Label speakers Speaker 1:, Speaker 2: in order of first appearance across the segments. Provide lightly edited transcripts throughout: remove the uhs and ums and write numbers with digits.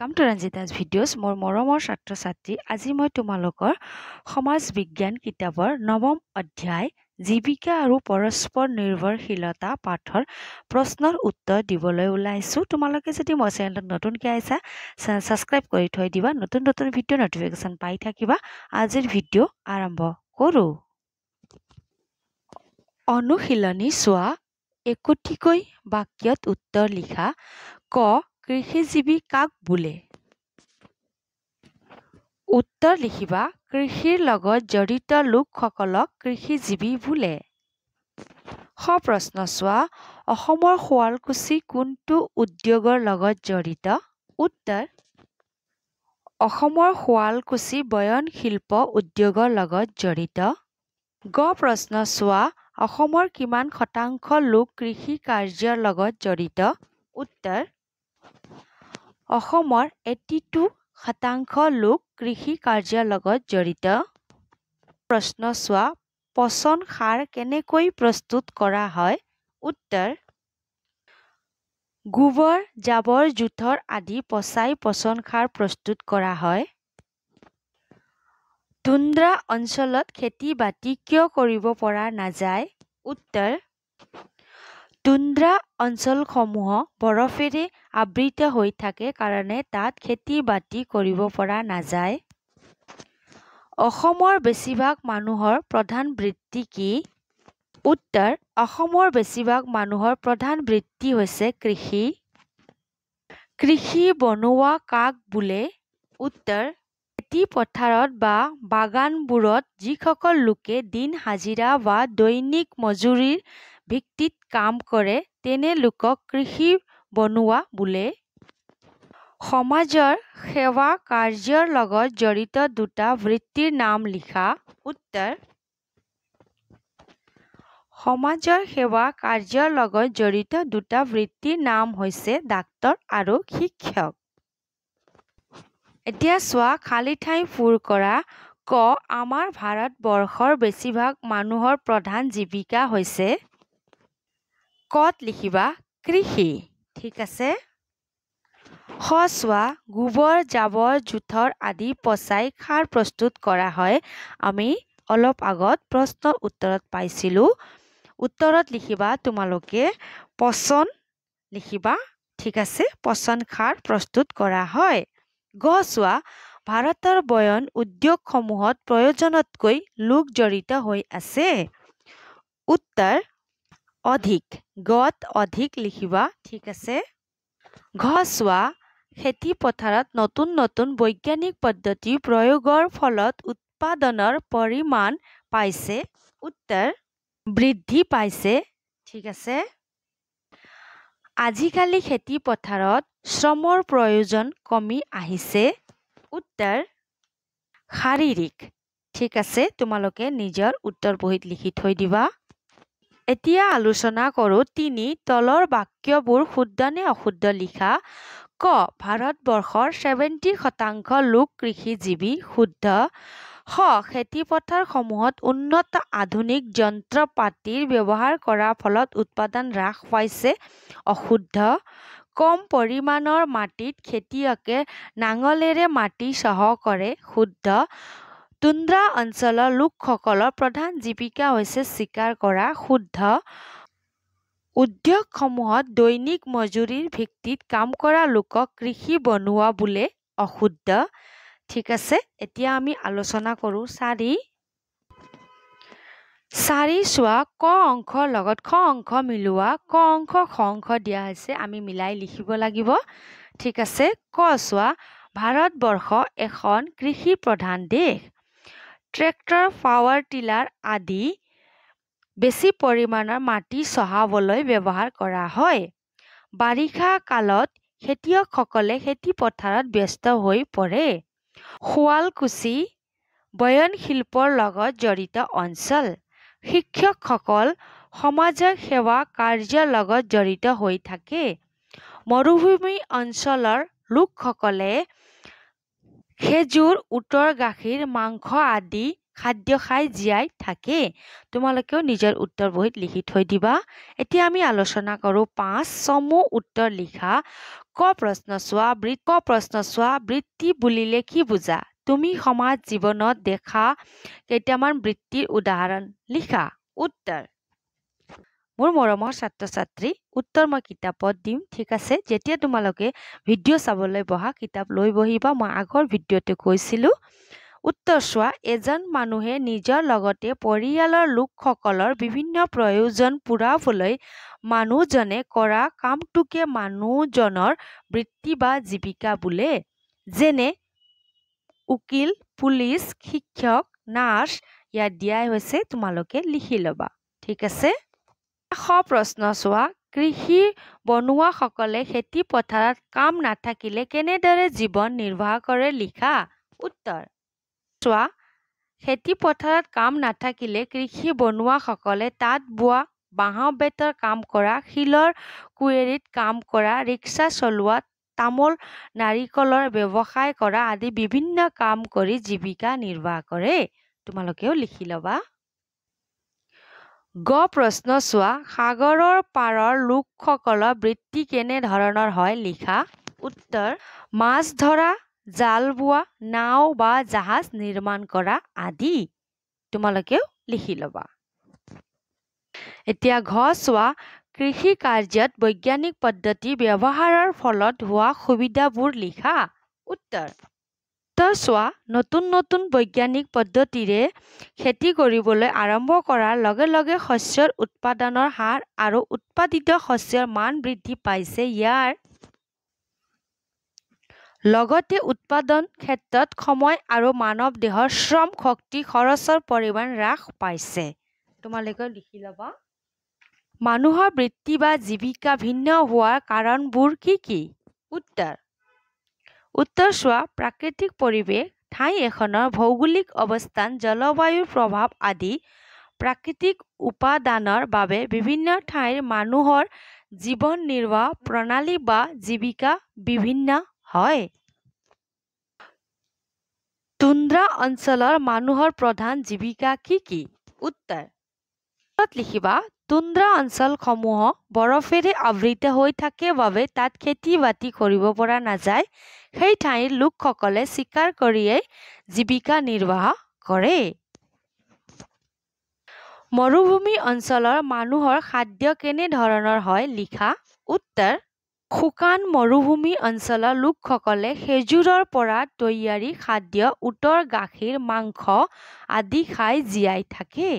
Speaker 1: Welcome to Ranjita's videos. মোৰ মৰমৰ ছাত্ৰ ছাত্ৰী আজি মই তোমালোকৰ সমাজ বিজ্ঞান কিতাপৰ নৱম অধ্যায় জীৱিকা আৰু পৰস্পৰ নিৰ্ভৰশীলতা পাঠৰ প্ৰশ্নৰ উত্তৰ দিবলৈ ওলাইছো। তোমালোকে যদি মোৰ চেনেলত নতুনকৈ আহিছা চেনেল সাবস্ক্ৰাইব কৰি থৈ দিবা, নতুন ভিডিঅ নটিফিকেশন পাই থাকিবা। আজিৰ ভিডিঅ আৰম্ভ কৰো। অনুশীলনী চোৱা, একোটিকৈ বাক্যত উত্তৰ লিখা। ক, কৃষিজীৱী কাক বোলে? উত্তৰ লিখিবা, কৃষিৰ লগত জড়িত লোকসকলক কৃষিজীৱী বোলে। খ প্ৰশ্ন চোৱা, অসমৰ শুৱালকুছি কোনটো উদ্যোগৰ লগত জড়িত? উত্তৰ, অসমৰ শুৱালকুছি বয়নশিল্প উদ্যোগৰ লগত জড়িত। গ প্ৰশ্ন চোৱা, অসমৰ কিমান শতাংশ লোক কৃষি কাৰ্যৰ লগত জড়িত? উত্তৰ, অসমৰ 82% লোক কৃষি কাৰ্যৰ লগত জড়িত। প্ৰশ্ন চোৱা, পচন সাৰ কেনেকৈ প্ৰস্তুত কৰা হয়? উত্তৰ, গোবৰ, জাবৰ জোথৰ আদি পচাই পচন সাৰ প্ৰস্তুত কৰা হয়। টুন্দ্ৰা অঞ্চলত খেতি বাতি কিয় কৰিব পৰা নাযায়? উত্তৰ, টুন্দ্ৰা অঞ্চলসমূহ বৰফেৰে আবৃত হৈ থাকে কাৰণে তাত খেতি বাতি কৰিব পৰা নাযায়। অসমৰ বেছিভাগ মানুহৰ প্ৰধান বৃত্তি কি? উত্তৰ, অসমৰ বেছিভাগ মানুহৰ প্ৰধান বৃত্তি হৈছে কৃষি। কৃষি বনুৱা কাক বোলে? উত্তৰ, খেতি পথাৰত বা বাগানবোৰত যিসকল লোকে দিন হাজিৰা বা দৈনিক মজুৰিৰ ভিত্তিত কাম কৰে তেনে লোকক কৃষি বনুৱা বোলে। সমাজৰ সেৱা কাৰ্যৰ লগত জড়িত দুটা বৃত্তিৰ নাম লিখা। উত্তৰ, সমাজৰ সেৱা কাৰ্যৰ লগত জড়িত দুটা বৃত্তিৰ নাম হৈছে ডাক্তৰ আৰু শিক্ষক। এতিয়া চোৱা, খালী ঠাই পূৰ কৰা। ক, আমাৰ ভাৰতবৰ্ষৰ বেছিভাগ মানুহৰ প্ৰধান জীৱিকা হৈছে? কত লিখিবা কৃষি। ঠিক আছে। খ চোৱা, গোবৰ জাবৰ জোথৰ আদি পচাই সাৰ প্ৰস্তুত কৰা হয়। আমি অলপ আগত প্ৰশ্নৰ উত্তৰত পাইছিলো। উত্তৰত লিখিবা তোমালোকে পচন লিখিবা। ঠিক আছে, পচন সাৰ প্ৰস্তুত কৰা হয়। গ চোৱা, ভাৰতৰ বয়ন উদ্যোগসমূহত প্ৰয়োজনতকৈ লোক জড়িত হৈ আছে। উত্তৰ, অধিক। গত অধিক লিখিবা। ঠিক আছে। ঘ চোৱা, খেতি পথাৰত নতুন নতুন বৈজ্ঞানিক পদ্ধতি প্ৰয়োগৰ ফলত উৎপাদনৰ পৰিমাণ পাইছে। উত্তৰ, বৃদ্ধি পাইছে। ঠিক আছে। আজিকালি খেতি পথাৰত শ্ৰমৰ প্ৰয়োজন কমি আহিছে। উত্তৰ, শাৰীৰিক। ঠিক আছে, তোমালোকে নিজৰ উত্তৰ বহীত লিখি থৈ দিবা। এতিয়া আলোচনা কৰো ৩ তলৰ বাক্যবোৰ শুদ্ধ নে অশুদ্ধ লিখা। ক, ভাৰতবৰ্ষৰ 70% লোক কৃষিজীৱী। শুদ্ধ। খ, খেতি পথাৰসমূহত উন্নত আধুনিক যন্ত্ৰ পাতিৰ ব্যৱহাৰ কৰাৰ ফলত উৎপাদন হ্ৰাস পাইছে। অশুদ্ধ। কম পৰিমাণৰ মাটিত খেতিয়কে নাঙলেৰে মাটি চহ কৰে। শুদ্ধ। টুন্দ্ৰা অঞ্চলৰ লোকসকলৰ প্ৰধান জীৱিকা হৈছে চিকাৰ কৰা। শুদ্ধ। উদ্যোগসমূহত দৈনিক মজুৰিৰ ভিত্তিত কাম কৰা লোকক কৃষি বনুৱা বোলে। অশুদ্ধ। ঠিক আছে। এতিয়া আমি আলোচনা কৰো ৪ চোৱা, ক অংশৰ লগত খ অংশ মিলোৱা। ক অংশ খ অংশ দিয়া হৈছে, আমি মিলাই লিখিব লাগিব। ঠিক আছে। ক চোৱা, ভাৰতবৰ্ষ এখন কৃষি প্ৰধান দেশ। ট্ৰেক্টৰ, পাৱাৰ টিলাৰ আদি বেছি পৰিমাণৰ মাটি চহাবলৈ ব্যৱহাৰ কৰা হয়। বাৰিষা কালত খেতিয়কসকলে খেতি পথাৰত ব্যস্ত হৈ পৰে। শুৱালকুছি বয়নশিল্পৰ লগত জড়িত অঞ্চল। শিক্ষকসকল সমাজৰ সেৱা কাৰ্যৰ লগত জড়িত হৈ থাকে। মৰুভূমি অঞ্চলৰ লোকসকলে খেজুৰ, উটৰ গাখীৰ, মাংস আদি খাদ্য খাই জীয়াই থাকে। তোমালোকেও নিজৰ উত্তৰ বহীত লিখি থৈ দিবা। এতিয়া আমি আলোচনা কৰো ৫ চমু উত্তৰ লিখা। ক, প্ৰশ্ন চোৱা বৃত্তি বুলিলে কি বুজা তুমি সমাজ জীৱনত দেখা কেইটামান বৃত্তিৰ উদাহৰণ লিখা উত্তৰ মোৰ মৰমৰ ছাত্ৰ-ছাত্ৰী উত্তৰ মই কিতাপত দিম ঠিক আছে যেতিয়া তোমালোকে ভিডিঅ' চাবলৈ বহা কিতাপ লৈ বহিবা মই আগৰ ভিডিঅ'তে কৈছিলো উত্তৰ চোৱা এজন মানুহে নিজৰ লগতে পৰিয়ালৰ লোকসকলৰ বিভিন্ন প্ৰয়োজন পূৰাবলৈ মানুহজনে কৰা কামটোকে মানুহজনৰ বৃত্তি বা জীৱিকা বোলে যেনে উকিল পুলিচ শিক্ষক নাৰ্ছ ইয়াত দিয়াই হৈছে তোমালোকে লিখি ল'বা ঠিক আছে প্ৰশ্ন চোৱা কৃষি বনুৱাসকলে খেতি পথাৰত কাম নাথাকিলে কেনেদৰে জীৱন নিৰ্বাহ কৰে লিখা উত্তৰ চোৱা খেতি পথাৰত কাম নাথাকিলে কৃষি বনুৱাসকলে তাঁত বোৱা বাঁহ বেতৰ কাম কৰা শিলৰ কুৱেৰীত কাম কৰা ৰিক্সা চলোৱা তামোল নাৰিকলৰ ব্যৱসায় কৰা আদি বিভিন্ন কাম কৰি জীৱিকা নিৰ্বাহ কৰে তোমালোকেও লিখি ল'বা প্ৰশ্ন চোৱা সাগৰৰ পাৰৰ লোকসকলৰ বৃত্তি কেনে ধৰণৰ হয় লিখা উত্তৰ মাছ ধৰা জাল বোৱা নাও বা জাহাজ নিৰ্মাণ কৰা আদি তোমালোকেও লিখি ল'বা এতিয়া চোৱা কৃষি কাৰ্যত বৈজ্ঞানিক পদ্ধতি ব্যৱহাৰৰ ফলত হোৱা সুবিধাবোৰ লিখা উত্তৰ চোৱা নতুন বৈজ্ঞানিক পদ্ধতিৰে খেতি কৰিবলৈ আৰম্ভ কৰাৰ লগে লগে শস্যৰ উৎপাদনৰ হাৰ আৰু উৎপাদিত শস্যৰ মান বৃদ্ধি পাইছে ইয়াৰ লগতে উৎপাদন ক্ষেত্ৰত সময় আৰু মানৱ দেহৰ শ্ৰম শক্তি খৰচৰ পৰিমাণ হ্ৰাস পাইছে তোমালোকে লিখি ল'বা মানুহৰ বৃত্তি বা জীৱিকা ভিন্ন হোৱাৰ কাৰণবোৰ কি উত্তৰ চোৱা প্ৰাকৃতিক পৰিৱেশ ঠাই এখনৰ ভৌগোলিক অৱস্থান জলবায়ুৰ প্ৰভাৱ আদি প্ৰাকৃতিক উপাদানৰ বাবে বিভিন্ন ঠাইৰ মানুহৰ জীৱন নিৰ্বাহ প্ৰণালী বা জীৱিকা বিভিন্ন হয় টুন্দ্ৰা অঞ্চলৰ মানুহৰ প্ৰধান জীৱিকা কি উত্তৰ লিখিবা টুন্দ্ৰা অঞ্চলসমূহ বৰফেৰে আবৃত হৈ থাকে বাবে তাত খেতি বাতি কৰিব পৰা নাযায় সেই ঠাইৰ লোকসকলে চিকাৰ কৰিয়েই জীৱিকা নিৰ্বাহ কৰে মৰুভূমি অঞ্চলৰ মানুহৰ খাদ্য কেনে ধৰণৰ হয় লিখা উত্তৰ শুকান মৰুভূমি অঞ্চলৰ লোকসকলে খেজুৰৰ পৰা তৈয়াৰী খাদ্য উটৰ গাখীৰ মাংস আদি খাই জীয়াই থাকে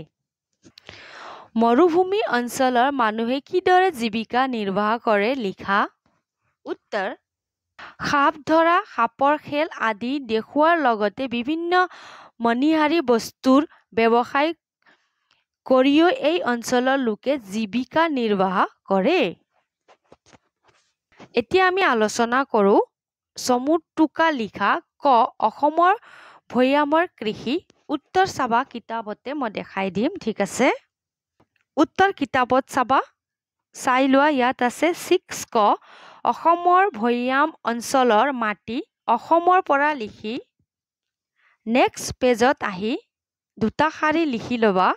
Speaker 1: মৰুভূমি অঞ্চলৰ মানুহে কিদৰে জীৱিকা নিৰ্বাহ কৰে লিখা উত্তৰ সাপ ধৰা সাপৰ খেল আদি দেখুৱাৰ লগতে বিভিন্ন মণিহাৰী বস্তুৰ ব্যৱসায় কৰিও এই অঞ্চলৰ লোকে জীৱিকা নিৰ্বাহ কৰে এতিয়া আমি আলোচনা কৰো চমু টোকা লিখা অসমৰ ভৈয়ামৰ কৃষি উত্তৰ চাবা কিতাপতে মই দেখাই দিম ঠিক আছে উত্তৰ কিতাপত চাবা চাই লোৱা ইয়াত আছে 6 অসমৰ ভৈয়াম অঞ্চলৰ মাটি অসমৰ পৰা লিখি নেক্সট পেজত আহি দুটা শাৰী লিখি ল'বা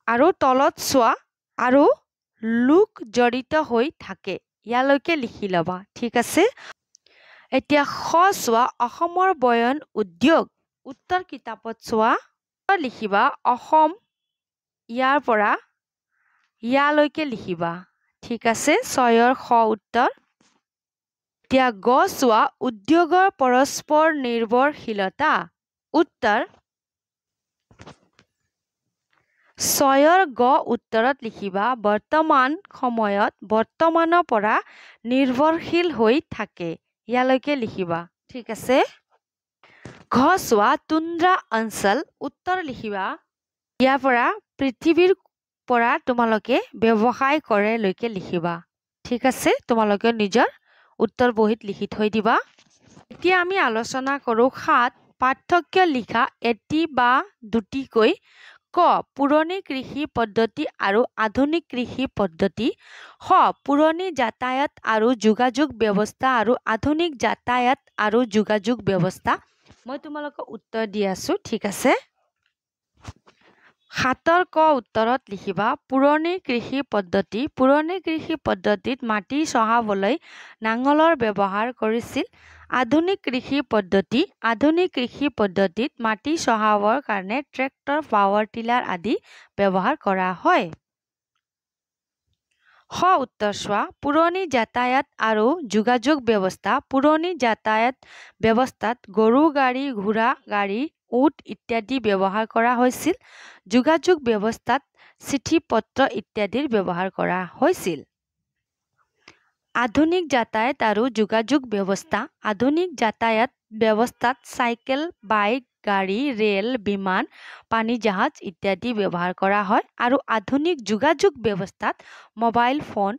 Speaker 1: আৰু তলত চোৱা আৰু লোক জড়িত হৈ থাকে ইয়ালৈকে লিখি ল'বা ঠিক আছে এতিয়া চোৱা অসমৰ বয়ন উদ্যোগ উত্তৰ কিতাপত চোৱা লিখিবা অসম ইয়াৰ পৰা ইয়ালৈকে লিখিবা ঠিক আছে 6ৰ উত্তৰ এতিয়া চোৱা উদ্যোগৰ পৰস্পৰ নিৰ্ভৰশীলতা উত্তৰ 6ৰ উত্তৰত লিখিবা বৰ্তমান সময়ত বৰ্তমানৰ পৰা নিৰ্ভৰশীল হৈ থাকে ইয়ালৈকে লিখিবা ঠিক আছে চোৱা টুন্দ্ৰা অঞ্চল উত্তৰ লিখিবা ইয়াৰ পৰা পৃথিৱীৰ পৰা তোমালোকে ব্যৱসায় কৰে লৈকে লিখিবা ঠিক আছে তোমালোকে নিজৰ উত্তৰ বহিত লিখি থৈ দিবা এতিয়া আমি আলোচনা কৰো 7 পাৰ্থক্য লিখা এটি বা দুটিকৈ পুৰণি কৃষি পদ্ধতি আৰু আধুনিক কৃষি পদ্ধতি পুৰণি যাতায়াত আৰু যোগাযোগ ব্যৱস্থা আৰু আধুনিক যাতায়াত আৰু যোগাযোগ ব্যৱস্থা মই তোমালোকক উত্তৰ দি আছো ঠিক আছে 7 ক উত্তৰত লিখিবা পুৰণি কৃষি পদ্ধতি। পুৰণি কৃষি পদ্ধতিত মাটি চহাবলৈ নাঙলৰ ব্যৱহাৰ কৰিছিল। আধুনিক কৃষি পদ্ধতি। আধুনিক কৃষি পদ্ধতিত মাটি চহাবৰ কাৰণে ট্ৰেক্টৰ, পাৱাৰ টিলাৰ আদি ব্যৱহাৰ কৰা হয়। খ উত্তৰ চোৱা পুৰণি যাতায়াত আৰু যোগাযোগ ব্যৱস্থা। পুৰণি যাতায়াত ব্যৱস্থাত গৰু গাড়ী, ঘোঁৰা গাড়ী, উট ইত্যাদি ব্যৱহাৰ কৰা হৈছিল। যোগাযোগ ব্যৱস্থাত চিঠি পত্ৰ ইত্যাদিৰ ব্যৱহাৰ কৰা হৈছিল। আধুনিক যাতায়াত আৰু যোগাযোগ ব্যৱস্থা। আধুনিক যাতায়াত ব্যৱস্থাত চাইকেল, বাইক, গাড়ী, ৰেল, বিমান, পানী জাহাজ ইত্যাদি ব্যৱহাৰ কৰা হয় আৰু আধুনিক যোগাযোগ ব্যৱস্থাত মোবাইল ফোন,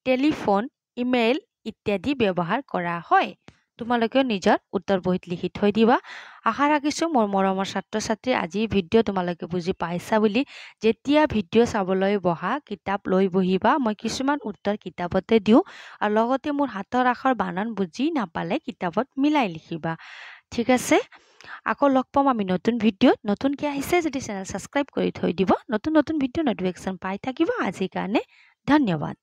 Speaker 1: টেলিফোন, ইমেইল ইত্যাদি ব্যৱহাৰ কৰা হয়। তোমালোকে নিজৰ উত্তৰ বহীত লিখি থৈ দিবা। আশা ৰাখিছোঁ মোৰ মৰমৰ ছাত্ৰ ছাত্ৰী আজি ভিডিঅ' তোমালোকে বুজি পাইছা বুলি। যেতিয়া ভিডিঅ' চাবলৈ বহা কিতাপ লৈ বহিবা। মই কিছুমান উত্তৰ কিতাপতে দিওঁ আৰু লগতে মোৰ হাতৰ আখৰ বানান বুজি নাপালে কিতাপত মিলাই লিখিবা। ঠিক আছে, আকৌ লগ পাম আমি নতুন ভিডিঅ'ত। নতুনকৈ আহিছে যদি চেনেল ছাবস্ক্ৰাইব কৰি থৈ দিব। নতুন ভিডিঅ' নটিফিকেশ্যন পাই থাকিব। আজিৰ কাৰণে ধন্যবাদ।